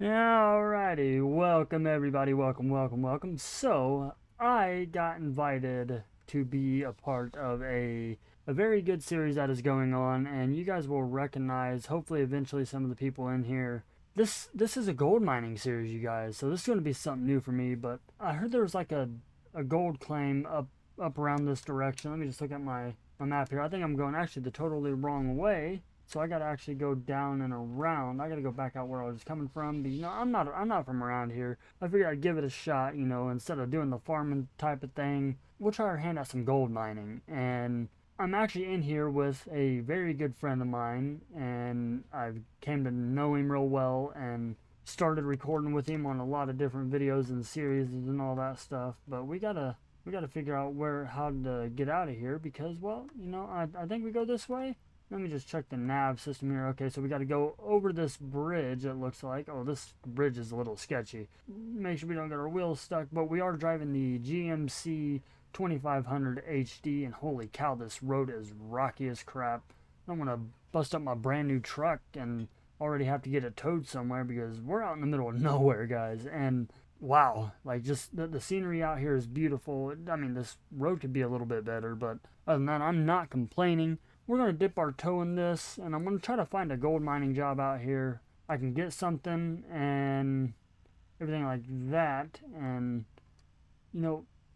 Alrighty, welcome everybody, welcome. So, I got invited to be a part of a very good series that is going on, and you guys will recognize, hopefully eventually, some of the people in here. This is a gold mining series, you guys, so this is going to be something new for me, but I heard there was like a gold claim up around this direction. Let me just look at my map here. I think I'm going actually the totally wrong way. So I gotta actually go down and around. I gotta go back out where I was coming from. But I'm not from around here. I figured I'd give it a shot, instead of doing the farming type of thing. We'll try our hand at some gold mining. And I'm actually in here with a very good friend of mine, and I came to know him real well and started recording with him on a lot of different videos and series and all that stuff. But we gotta figure out how to get out of here because, well, I think we go this way. Let me just check the nav system here. Okay, so we got to go over this bridge, it looks like. Oh, this bridge is a little sketchy. Make sure we don't get our wheels stuck, but we are driving the GMC 2500 HD, and holy cow, this road is rocky as crap. I don't want to bust up my brand new truck and already have to get it towed somewhere because we're out in the middle of nowhere, guys. And wow, like just the scenery out here is beautiful. I mean, this road could be a little bit better, but other than that, I'm not complaining. We're going to dip our toe in this, and I'm going to try to find a gold mining job out here. I can get something and everything like that, and,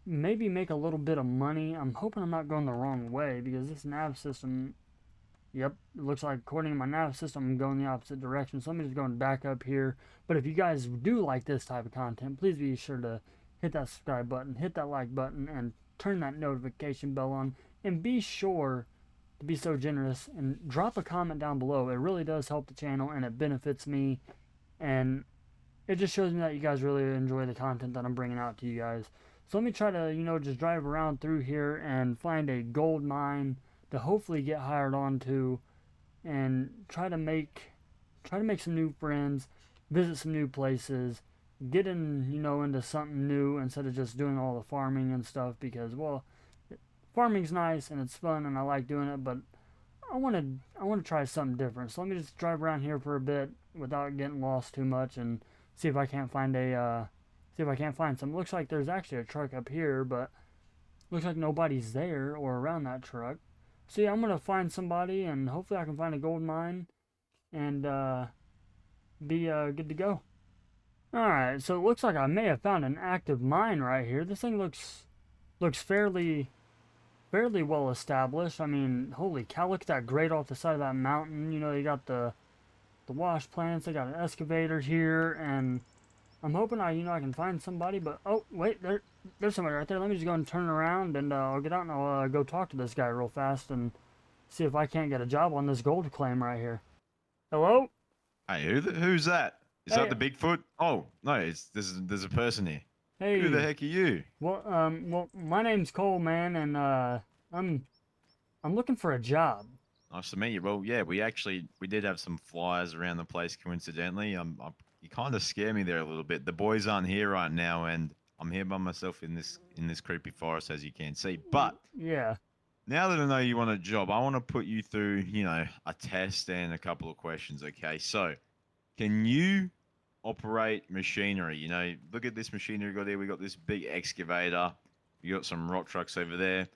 maybe make a little bit of money. I'm hoping I'm not going the wrong way, because this nav system, yep, it looks like according to my nav system, I'm going the opposite direction, so let me just go and back up here. But if you guys do like this type of content, please be sure to hit that subscribe button, hit that like button, and turn that notification bell on, and be sure to be so generous and drop a comment down below. It really does help the channel and it benefits me, and it just shows me that you guys really enjoy the content that I'm bringing out to you guys. So let me try to, just drive around through here and find a gold mine to hopefully get hired on to, and try to make some new friends, visit some new places, get in, into something new instead of just doing all the farming and stuff because, well, farming's nice and it's fun and I like doing it, but I want to try something different. So let me just drive around here for a bit without getting lost too much and see if I can't find some. Looks like there's actually a truck up here, but looks like nobody's there or around that truck. So yeah, I'm gonna find somebody and hopefully I can find a gold mine and be good to go. All right, so it looks like I may have found an active mine right here. This thing looks fairly well established. I mean, holy cow, look at that grate off the side of that mountain. You got the wash plants. They got an excavator here, and I'm hoping I can find somebody. But oh wait, there's somebody right there. Let me just go and turn around, and I'll get out and I'll go talk to this guy real fast and see if I can't get a job on this gold claim right here. Hello? Hey, who's that? Is that Hey, the Bigfoot? Oh no, there's a person here. Who the hey. heck are you? Well, my name's Cole, man, and I'm looking for a job. Nice to meet you. Well, yeah, we did have some flyers around the place coincidentally. You kind of scare me there a little bit. The boys aren't here right now, and I'm here by myself in this creepy forest, as you can see. But Yeah. now that I know you want a job, I want to put you through, a test and a couple of questions. Okay, so can you operate machinery? Look at this machinery we got here. We got this big excavator. We got some rock trucks over there.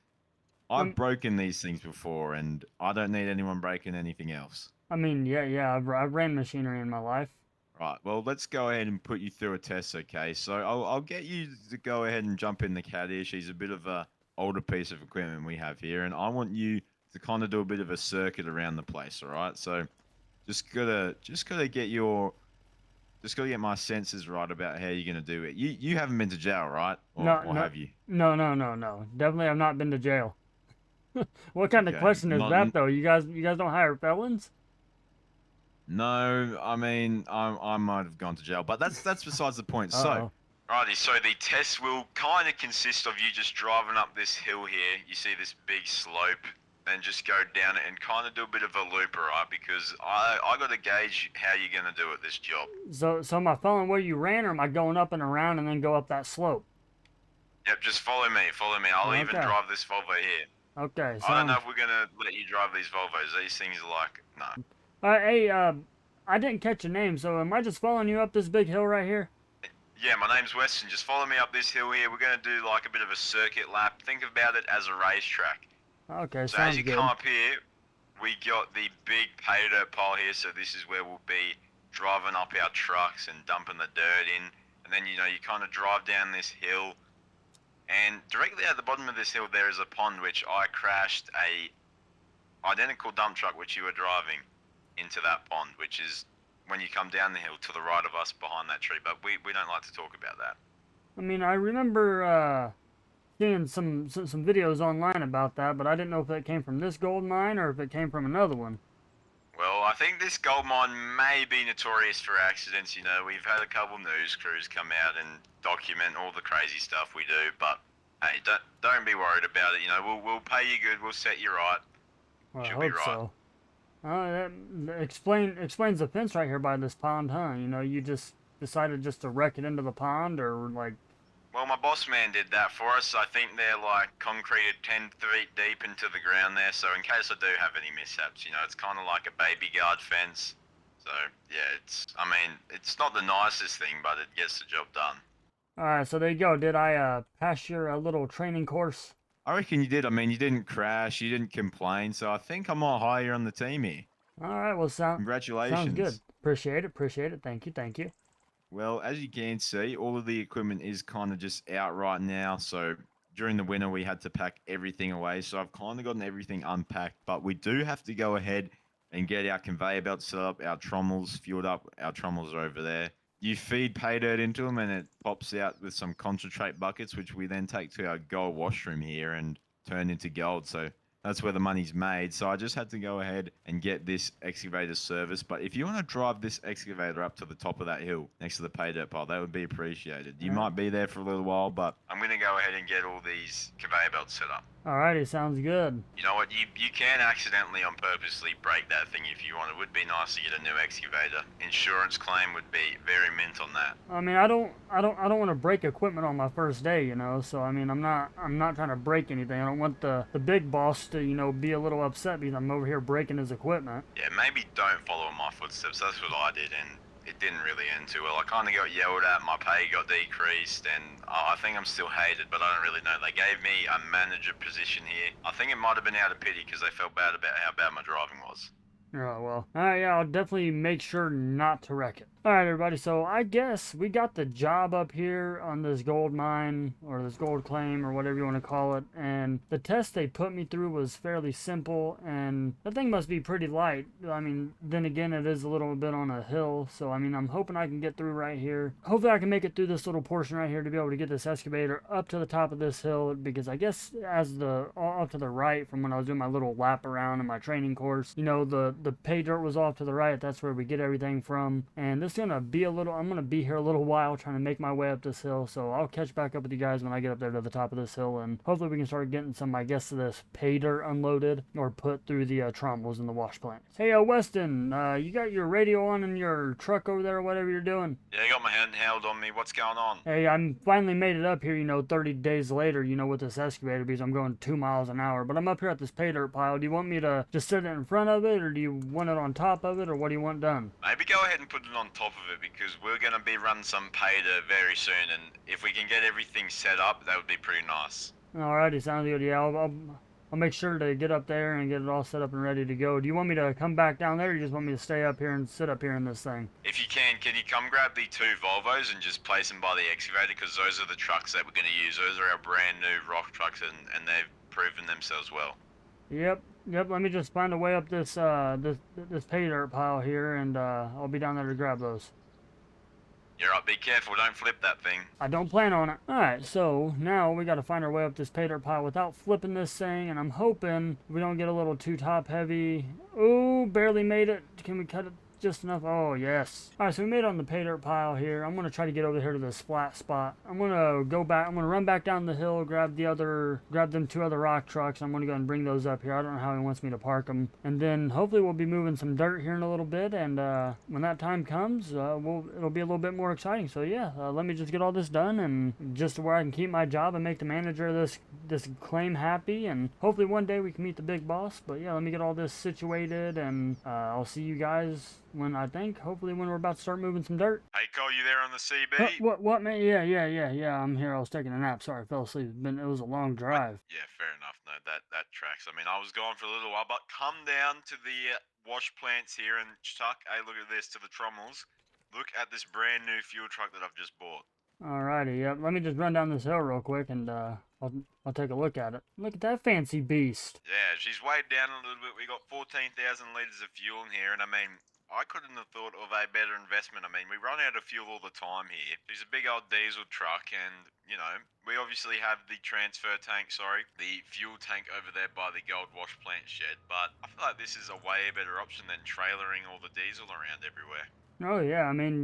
I've Um, broken these things before, and I don't need anyone breaking anything else. I mean, yeah. I've ran machinery in my life. Right. Well, let's go ahead and put you through a test, okay? So I'll get you to go ahead and jump in the cat here. She's a bit of a older piece of equipment we have here, and I want you to kind of do a bit of a circuit around the place. All right. So just gotta get my senses right about how you're gonna do it. You haven't been to jail, right? Or No, or no, have you? no. Definitely, I've not been to jail. What kind of Okay. question is Not. that, though? You guys don't hire felons? No, I mean, I might have gone to jail, but that's besides the point. So, Uh-oh. righty, so the test will kind of consist of you just driving up this hill here. You see this big slope, then just go down it and kind of do a bit of a loop, right? Because I got to gauge how you're gonna do at this job. So am I following where you ran, or am I going up and around and then go up that slope? Yep, just follow me, follow me. I'll even Okay. drive this Volvo here. Okay. I don't know Sound. if we're gonna let you drive these Volvos. These things are like, no. Hey, I didn't catch your name, so am I just following you up this big hill right here? Yeah, my name's Weston. Just follow me up this hill here. We're going to do like a bit of a circuit lap. Think about it as a racetrack. Okay, So as sounds you good. come up here, we got the big pay dirt pile here. So this is where we'll be driving up our trucks and dumping the dirt in. And then, you know, you kind of drive down this hill. And directly at the bottom of this hill, there is a pond which I crashed a identical dump truck which you were driving into that pond, which is when you come down the hill to the right of us behind that tree. But we don't like to talk about that. I mean, I remember seeing some videos online about that, but I didn't know if it came from this gold mine or if it came from another one. Well, I think this gold mine may be notorious for accidents. You know, we've had a couple news crews come out and document all the crazy stuff we do. But hey, don't be worried about it. You know, we'll pay you good. We'll set you right. Well, I Should be hope right. so. That explains the fence right here by this pond, huh? You know, you just decided just to wreck it into the pond, or like. Well, my boss man did that for us. I think they're like concreted 10 feet deep into the ground there. So in case I do have any mishaps, you know, it's kind of like a baby guard fence. So yeah, I mean, it's not the nicest thing, but it gets the job done. All right, so there you go. Did I pass your little training course? I reckon you did. I mean, you didn't crash, you didn't complain, so I think I might hire you on the team here. All right, well, Congratulations. sounds good. Appreciate it. Thank you. Well, as you can see, all of the equipment is kind of just out right now. So during the winter, we had to pack everything away. So I've kind of gotten everything unpacked, but we do have to go ahead and get our conveyor belt set up, our trommels fueled up. Our trommels are over there. You feed pay dirt into them and it pops out with some concentrate buckets, which we then take to our gold washroom here and turn into gold. So that's where the money's made. So I just had to go ahead and get this excavator serviced. But if you want to drive this excavator up to the top of that hill next to the pay dirt pile, that would be appreciated. You might be there for a little while, but I'm going to go ahead and get all these conveyor belts set up. Alrighty, sounds good. You know what? You can accidentally on purposely break that thing if you want. It would be nice to get a new excavator. Insurance claim would be very mint on that. I mean, I don't want to break equipment on my first day, you know. So I mean, I'm not trying to break anything. I don't want the big boss to, you know, be a little upset because I'm over here breaking his equipment. Yeah, maybe don't follow in my footsteps. That's what I did, and it didn't really end too well. I kind of got yelled at, my pay got decreased, and I think I'm still hated, but I don't really know. They gave me a manager position here. I think it might have been out of pity because they felt bad about how bad my driving was. Oh, well. Alright, yeah, I'll definitely make sure not to wreck it. Alright, everybody, so I guess we got the job up here on this gold mine, or this gold claim, or whatever you want to call it, and the test they put me through was fairly simple, and the thing must be pretty light. I mean, then again, it is a little bit on a hill, so I mean, I'm hoping I can get through right here. Hopefully I can make it through this little portion right here to be able to get this excavator up to the top of this hill, because I guess as off to the right from when I was doing my little lap around in my training course, you know, the pay dirt was off to the right. That's where we get everything from, and this I'm gonna be here a little while trying to make my way up this hill, so I'll catch back up with you guys when I get up there to the top of this hill, and hopefully we can start getting some, I guess, of this pay dirt unloaded or put through the trommels in the wash plant. Hey, Weston, you got your radio on in your truck over there or whatever you're doing? Yeah, I got my hand held on me. What's going on? Hey, I'm finally made it up here, you know, 30 days later, you know, with this excavator, because I'm going 2 miles an hour, but I'm up here at this pay dirt pile. Do you want me to just sit it in front of it, or do you want it on top of it, or what do you want done? Maybe go ahead and put it on top of it, because we're going to be running some pay dirt very soon, and if we can get everything set up, that would be pretty nice. Alrighty, sounds good. Yeah, I'll make sure to get up there and get it all set up and ready to go. Do you want me to come back down there, or you just want me to stay up here and sit up here in this thing? If you can you come grab the 2 Volvos and just place them by the excavator, because those are the trucks that we're going to use. Those are our brand new rock trucks, and they've proven themselves well. Yep. Let me just find a way up this this pay dirt pile here, and I'll be down there to grab those. You're right, be careful, don't flip that thing. I don't plan on it. Alright, so now we got to find our way up this pay dirt pile without flipping this thing, and I'm hoping we don't get a little too top heavy. Ooh, barely made it. Can we cut it just enough? Oh, yes. Alright, so we made it on the pay dirt pile here. I'm going to try to get over here to this flat spot. I'm going to go back. I'm going to run back down the hill, grab them 2 other rock trucks. I'm going to go and bring those up here. I don't know how he wants me to park them. And then hopefully we'll be moving some dirt here in a little bit. And when that time comes, it'll be a little bit more exciting. So yeah, let me just get all this done, and just to where I can keep my job and make the manager of this claim happy. And hopefully one day we can meet the big boss. But yeah, let me get all this situated, and I'll see you guys I think, hopefully when we're about to start moving some dirt. Hey, Cole, you there on the Huh, CB? what, man? Yeah, I'm here. I was taking a nap. Sorry, I fell asleep. It was a long drive. Yeah, fair enough. No, that tracks. I mean, I was gone for a little while, but come down to the wash plants here and chuck a look at this to the trommels. Look at this brand new fuel truck that I've just bought. Alrighty, yep. Let me just run down this hill real quick and I'll take a look at it. Look at that fancy beast. Yeah, she's weighed down a little bit. We got 14,000 litres of fuel in here, and I mean, I couldn't have thought of a better investment. I mean, we run out of fuel all the time here. She's a big old diesel truck, and, you know, we obviously have the the fuel tank over there by the gold wash plant shed, but I feel like this is a way better option than trailering all the diesel around everywhere. Oh yeah, I mean,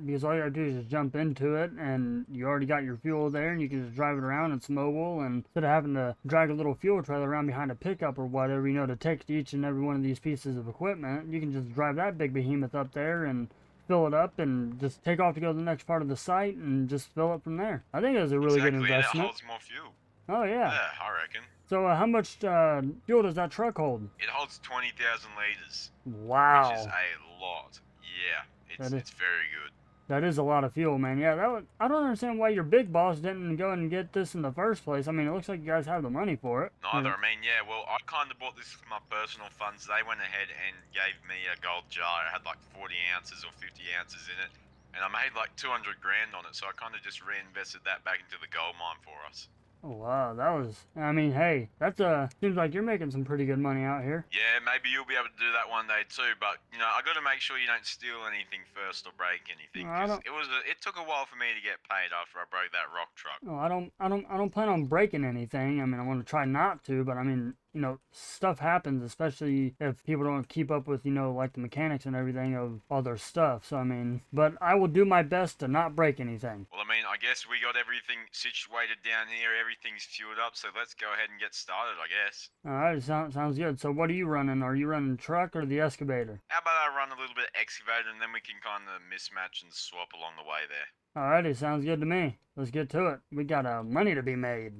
because all you gotta do is just jump into it, and you already got your fuel there, and you can just drive it around. It's mobile, and instead of having to drag a little fuel trailer around behind a pickup or whatever, to take to each and every one of these pieces of equipment, you can just drive that big behemoth up there and fill it up, and just take off to go to the next part of the site, and just fill it from there. I think it was a really good Exactly, and it investment. holds more fuel. Oh yeah. Yeah, I reckon. So how much fuel does that truck hold? It holds 20,000 litres, Wow. which is a lot. Yeah, it's very good. That is a lot of fuel, man. Yeah, I don't understand why your big boss didn't go and get this in the first place. I mean, it looks like you guys have the money for it. Neither. I mean, yeah, well, I kind of bought this with my personal funds. They went ahead and gave me a gold jar. It had like 40 ounces or 50 ounces in it. And I made like 200 grand on it. So I kind of just reinvested that back into the gold mine for us. Oh, wow, I mean, hey, seems like you're making some pretty good money out here. Yeah, maybe you'll be able to do that one day too. But, you know, I got to make sure you don't steal anything first or break anything. No, Because it took a while for me to get paid after I broke that rock truck. No, I don't plan on breaking anything. I mean, I want to try not to, but I mean, stuff happens, especially if people don't keep up with, like the mechanics and everything of all their stuff. So, I mean, but I will do my best to not break anything. Well, I mean, I guess we got everything situated down here. Everything's fueled up, so let's go ahead and get started, I guess. All right, sounds good. So what are you running? Are you running truck or the excavator? How about I run a little bit excavator and then we can kind of mismatch and swap along the way there. Alrighty, sounds good to me. Let's get to it. We got money to be made.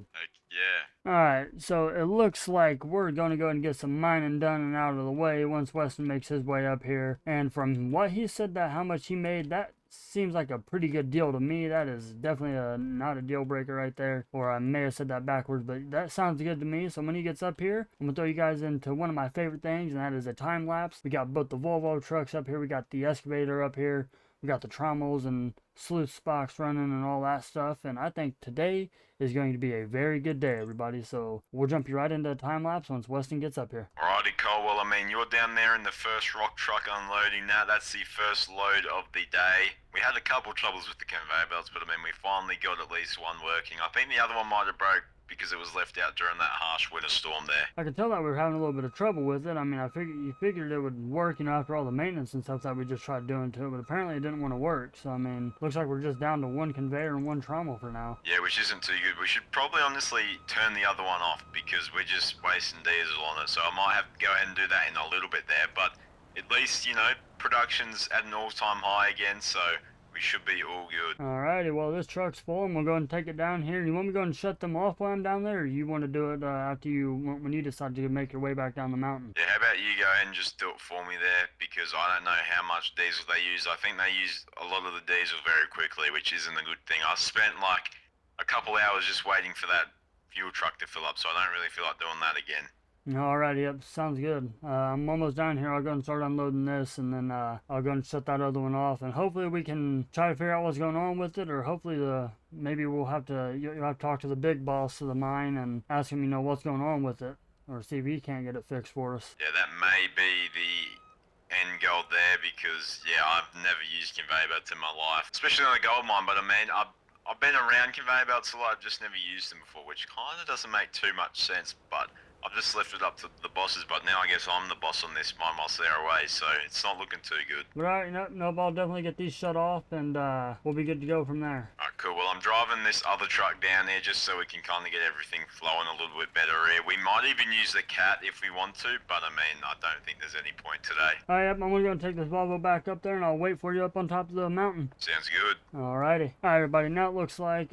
Yeah. Alright, so it looks like we're going to go and get some mining done and out of the way once Weston makes his way up here. And from what he said, that how much he made, that seems like a pretty good deal to me. That is definitely not a deal breaker right there. Or I may have said that backwards, but that sounds good to me. So when he gets up here, I'm going to throw you guys into one of my favorite things, and that is a time lapse. We got both the Volvo trucks up here. We got the excavator up here. We got the trommels and sluice box running and all that stuff. And I think today is going to be a very good day, everybody. So we'll jump you right into a time lapse once Weston gets up here. Alrighty, Cole. Well, I mean, you're down there in the first rock truck unloading now. That's the first load of the day. We had a couple troubles with the conveyor belts, but I mean, we finally got at least one working. I think the other one might have broke because it was left out during that harsh winter storm there. I could tell that we were having a little bit of trouble with it. I mean, you figured it would work, after all the maintenance and stuff that we just tried doing to it, but apparently it didn't want to work. So, I mean, looks like we're just down to one conveyor and one trommel for now. Yeah, which isn't too good. We should probably honestly turn the other one off because we're just wasting diesel on it. So I might have to go ahead and do that in a little bit there, but at least, production's at an all-time high again, so we should be all good. Alrighty, well, this truck's full, and we'll go and take it down here. You want me to go and shut them off while I'm down there, or you want to do it when you decide to make your way back down the mountain? Yeah, how about you go ahead and just do it for me there, because I don't know how much diesel they use. I think they use a lot of the diesel very quickly, which isn't a good thing. I spent like a couple hours just waiting for that fuel truck to fill up, so I don't really feel like doing that again. Alrighty, yep, sounds good. I'm almost down here. I'll go and start unloading this, and then I'll go and shut that other one off, and hopefully we can try to figure out what's going on with it, or hopefully maybe you'll have to talk to the big boss of the mine and ask him, what's going on with it, or see if he can't get it fixed for us. Yeah, that may be the end goal there, because yeah, I've never used conveyor belts in my life, especially on a gold mine. But I mean, I've been around conveyor belts a lot. I've just never used them before, which kind of doesn't make too much sense, but I've just left it up to the bosses, but now I guess I'm the boss on this mine whilst they're away, so it's not looking too good. But alright, nope, I'll definitely get these shut off, and we'll be good to go from there. Alright, Cool. Well, I'm driving this other truck down there just so we can kind of get everything flowing a little bit better here. We might even use the cat if we want to, but I mean, I don't think there's any point today. Alright, yep, I'm gonna go and take this Volvo back up there and I'll wait for you up on top of the mountain. Sounds good. Alrighty. Alright, everybody, now it looks like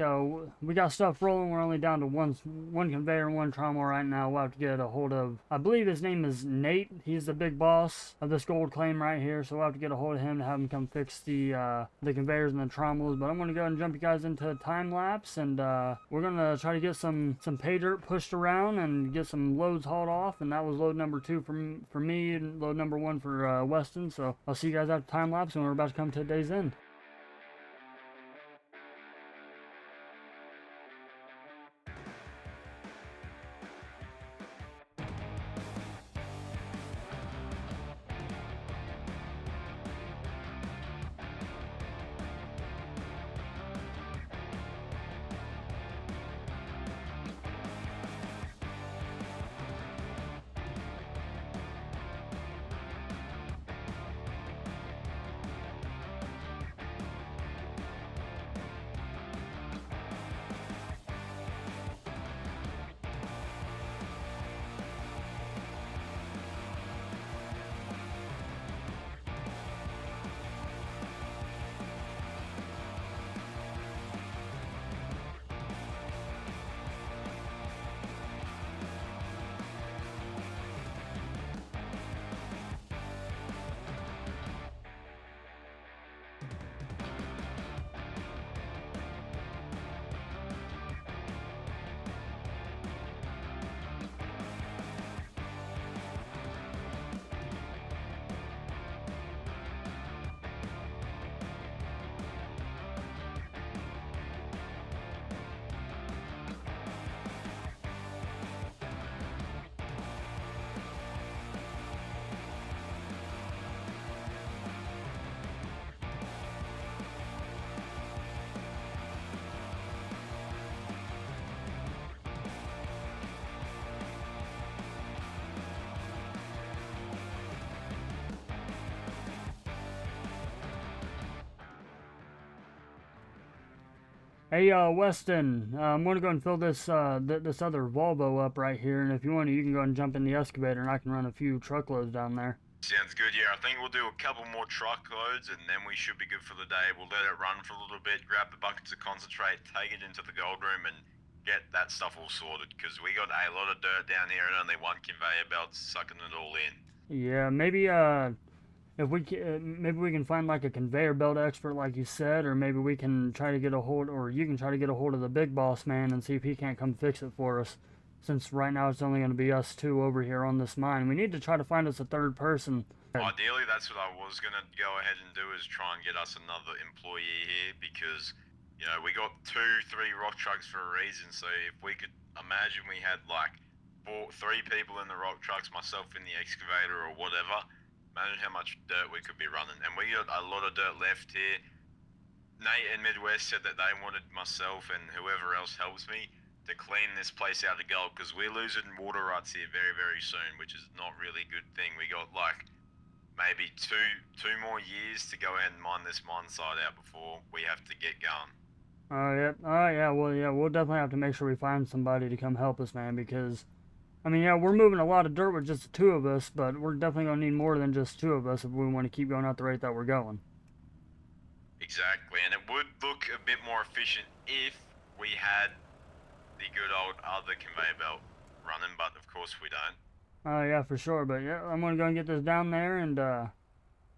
we got stuff rolling. We're only down to one conveyor and one trommel right now. We'll have to get a hold of, I believe his name is Nate. He's the big boss of this gold claim right here, so we'll have to get a hold of him to have him come fix the conveyors and the trommels. But I'm gonna go and jump you guys into a time lapse, and we're gonna try to get some pay dirt pushed around and get some loads hauled off. And that was load number 2 for me and load number 1 for Weston. So I'll see you guys after time lapse, and we're about to come to a day's end. Hey, Weston, I'm gonna go and fill this this other Volvo up right here, and if you want to, you can go and jump in the excavator, and I can run a few truckloads down there. Sounds good, yeah. I think we'll do a couple more truckloads and then we should be good for the day. We'll let it run for a little bit, grab the buckets of concentrate, take it into the gold room and get that stuff all sorted, because we got a lot of dirt down here and only one conveyor belt sucking it all in. Yeah, maybe if we maybe we can find like a conveyor belt expert like you said, or maybe we can try to get a hold, or you can try to get a hold of the big boss man and see if he can't come fix it for us. Since right now it's only going to be us two over here on this mine, we need to try to find us a third person. Ideally, that's what I was going to go ahead and do, is try and get us another employee here, because, you know, we got 2-3 rock trucks for a reason. So if we could imagine we had like 3 people in the rock trucks, myself in the excavator or whatever, imagine how much dirt we could be running. And we got a lot of dirt left here. Nate and Midwest said that they wanted myself and whoever else helps me to clean this place out of gold, because we're losing water rights here very, very soon, which is not really a good thing. We got like maybe two more years to go ahead and mine this mine site out before we have to get going. Oh yeah, well yeah, we'll definitely have to make sure we find somebody to come help us, man, because I mean, yeah, we're moving a lot of dirt with just the 2 of us, but we're definitely gonna need more than just 2 of us if we want to keep going at the rate that we're going. Exactly, and it would look a bit more efficient if we had the good old other conveyor belt running, but of course we don't. Oh yeah, for sure, but yeah, I'm gonna go and get this down there, and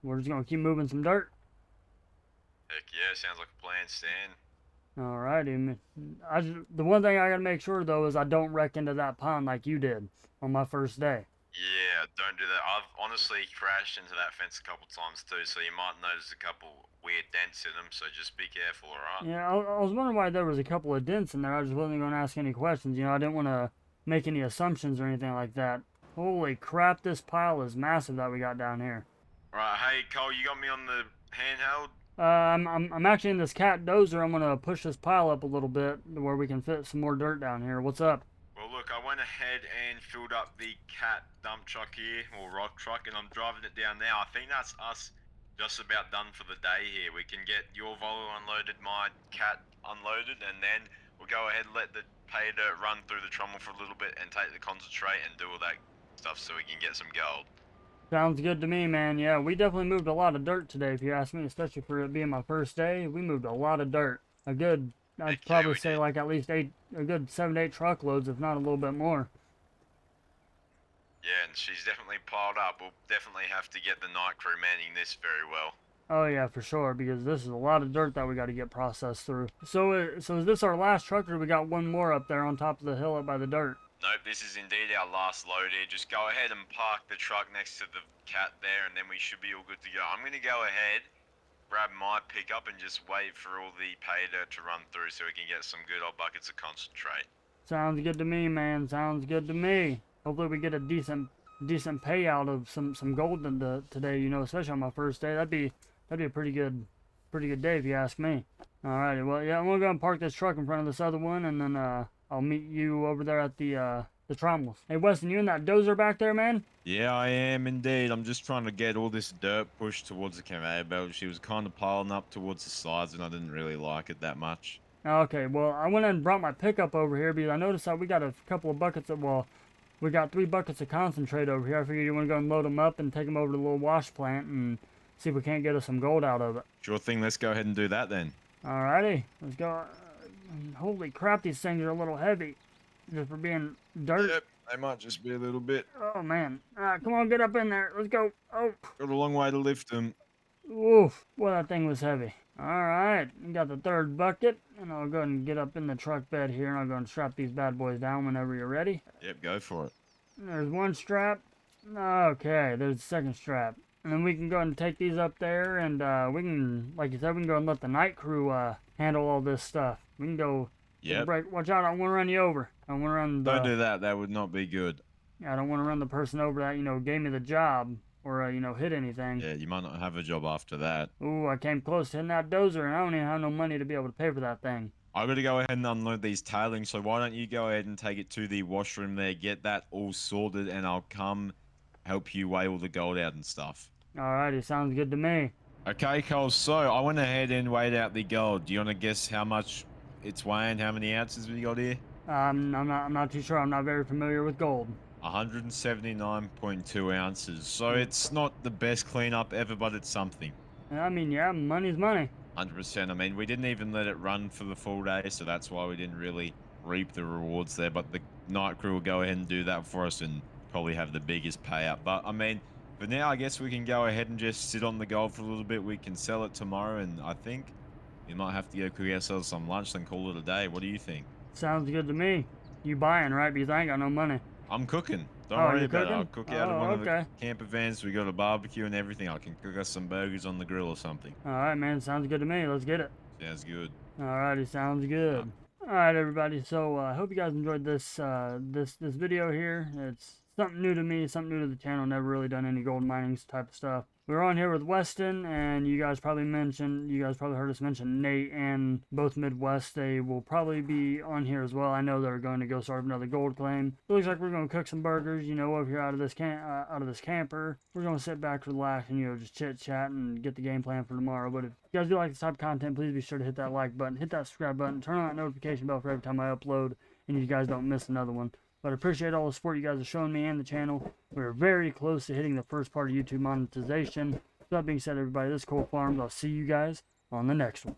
we're just gonna keep moving some dirt. Heck yeah, sounds like a plan, Stan. Alrighty, the one thing I gotta make sure though is I don't wreck into that pond like you did on my first day. Yeah, don't do that. I've honestly crashed into that fence a couple times too, so you might notice a couple weird dents in them, so just be careful, alright? Yeah, I was wondering why there was a couple of dents in there. I just wasn't gonna ask any questions, you know, I didn't want to make any assumptions or anything like that. Holy crap, this pile is massive that we got down here. Right, hey Cole, you got me on the handheld? I'm actually in this cat dozer. I'm gonna push this pile up a little bit to where we can fit some more dirt down here. What's up? Well, look, I went ahead and filled up the cat dump truck here, or rock truck, and I'm driving it down now. I think that's us just about done for the day here. We can get your Volvo unloaded, my cat unloaded, and then we'll go ahead and let the pay dirt run through the trommel for a little bit and take the concentrate and do all that stuff so we can get some gold. Sounds good to me, man. Yeah, we definitely moved a lot of dirt today, if you ask me, especially for it being my first day. We moved a lot of dirt. I'd Heck yeah, probably we say did. like at least a good 7 to 8 truckloads, if not a little bit more. Yeah, and she's definitely piled up. We'll definitely have to get the night crew manning this very well. Oh yeah, for sure, because this is a lot of dirt that we got to get processed through. So is this our last truck, or we got one more up there on top of the hill up by the dirt? Nope, this is indeed our last load here. Just go ahead and park the truck next to the cat there, and then we should be all good to go. I'm going to go ahead, grab my pickup, and just wait for all the pay dirt to run through so we can get some good old buckets of concentrate. Sounds good to me, man. Sounds good to me. Hopefully we get a decent payout of some gold today. You know, especially on my first day. That'd be a pretty good day if you ask me. Alrighty, well yeah, I'm gonna go and park this truck in front of this other one, and then I'll meet you over there at the trommels. Hey Weston, you in that dozer back there, man? Yeah, I am indeed. I'm just trying to get all this dirt pushed towards the conveyor belt. She was kind of piling up towards the sides, and I didn't really like it that much. Okay, well I went and brought my pickup over here because I noticed that we got a couple of buckets of, well, we got 3 buckets of concentrate over here. I figured you want to go and load them up and take them over to the little wash plant and see if we can't get us some gold out of it. Sure thing, let's go ahead and do that then. Alrighty, let's go. Holy crap, these things are a little heavy just for being dirt. Yep, they might just be a little bit. Oh man. Come on, get up in there. Let's go. Oh, Got a long way to lift them. oof. Boy, that thing was heavy. Alright, we got the 3rd bucket, and I'll go and get up in the truck bed here, and I'll go and strap these bad boys down whenever you're ready. Yep, go for it. There's 1 strap. Okay, there's the 2nd strap. And then we can go and take these up there, and we can, like you said, we can go and let the night crew handle all this stuff. We can go. Yep. Break. Watch out! I don't want to run you over. I want to run the. Don't do that. That would not be good. Yeah, I don't want to run the person over that gave me the job or hit anything. Yeah, you might not have a job after that. Ooh, I came close to hitting that dozer, and I don't even have no money to be able to pay for that thing. I got to go ahead and unload these tailings. So why don't you go ahead and take it to the washroom there, get that all sorted, and I'll come help you weigh all the gold out and stuff. Alrighty, sounds good to me. Okay, Cole. So I went ahead and weighed out the gold. Do you want to guess how much it's weighing? How many ounces we got here? I'm not too sure. I'm not very familiar with gold. 179.2 ounces. So it's not the best cleanup ever, but it's something. I mean, yeah, money's money. 100%. I mean, we didn't even let it run for the full day, so that's why we didn't really reap the rewards there. But the night crew will go ahead and do that for us and probably have the biggest payout. But I mean, for now, I guess we can go ahead and just sit on the gold for a little bit. We can sell it tomorrow, and I think we might have to go cook ourselves some lunch and call it a day. What do you think? Sounds good to me. You buying, right? Because I ain't got no money. I'm cooking. Don't Oh, worry you about it. cooking? I'll cook out of one of okay. the camper vans. We got a barbecue and everything. I can cook us some burgers on the grill or something. Alright, man. Sounds good to me. Let's get it. Sounds good. Alrighty, sounds good. Alright, everybody. So I hope you guys enjoyed this this video here. It's something new to me, something new to the channel. Never really done any gold mining type of stuff. We're on here with Weston, and you guys probably heard us mention Nate and both Midwest. They will probably be on here as well. I know they're going to go start another gold claim. It looks like we're going to cook some burgers. Over here out of this camper. We're going to sit back, relax, and just chit chat and get the game plan for tomorrow. But if you guys do like this type of content, please be sure to hit that like button, hit that subscribe button, turn on that notification bell for every time I upload, and you guys don't miss another one. But I appreciate all the support you guys are showing me and the channel. We're very close to hitting the first part of YouTube monetization. With that being said, everybody, this is Cole Farms. I'll see you guys on the next one.